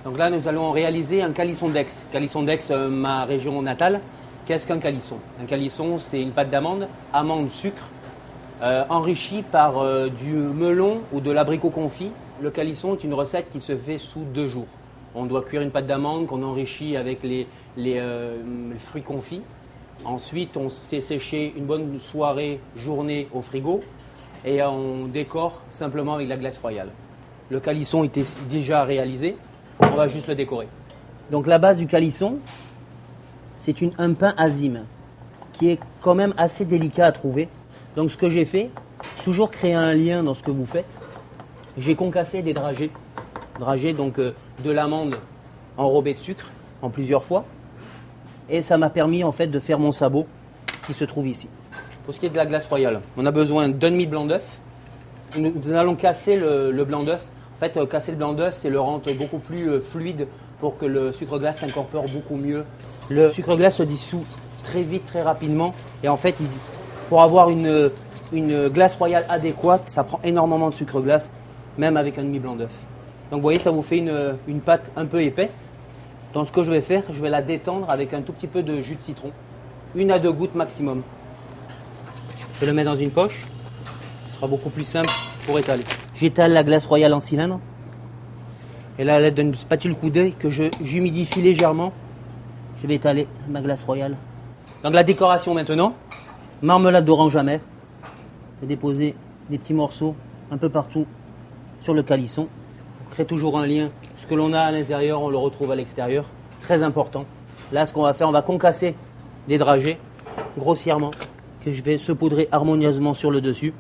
Donc là, nous allons réaliser un calisson d'Aix. Calisson d'Aix, ma région natale. Qu'est-ce qu'un calisson? Un calisson, c'est une pâte d'amande, amande, sucre, enrichie par du melon ou de l'abricot confit. Le calisson est une recette qui se fait sous 2 jours. On doit cuire une pâte d'amande qu'on enrichit avec les fruits confits. Ensuite, on se fait sécher une bonne soirée, journée au frigo et on décore simplement avec la glace royale. Le calisson était déjà réalisé, on va juste le décorer. Donc la base du calisson, c'est un pain azime qui est quand même assez délicat à trouver. Donc ce que j'ai fait, toujours créer un lien dans ce que vous faites, j'ai concassé des dragées. Dragées, donc de l'amande enrobée de sucre en plusieurs fois. Et ça m'a permis en fait de faire mon sabot qui se trouve ici. Pour ce qui est de la glace royale, on a besoin d'un demi de blanc d'œuf. Nous allons casser le blanc d'œuf. En fait, casser le blanc d'œuf, c'est le rendre beaucoup plus fluide pour que le sucre glace s'incorpore beaucoup mieux. Le sucre glace se dissout très vite, très rapidement. Et en fait, pour avoir une glace royale adéquate, ça prend énormément de sucre glace, même avec un demi blanc d'œuf. Donc vous voyez, ça vous fait une pâte un peu épaisse. Donc ce que je vais faire, je vais la détendre avec un tout petit peu de jus de citron. 1 à 2 gouttes maximum. Je le mets dans une poche. Ce sera beaucoup plus simple pour étaler. J'étale la glace royale en cylindre. Et là, à l'aide d'une spatule coudée que j'humidifie légèrement, je vais étaler ma glace royale. Donc la décoration maintenant. Marmelade d'orange amère. Je vais déposer des petits morceaux un peu partout sur le calisson. On crée toujours un lien. Ce que l'on a à l'intérieur, on le retrouve à l'extérieur. Très important. Là, ce qu'on va faire, on va concasser des dragées grossièrement que je vais saupoudrer harmonieusement sur le dessus.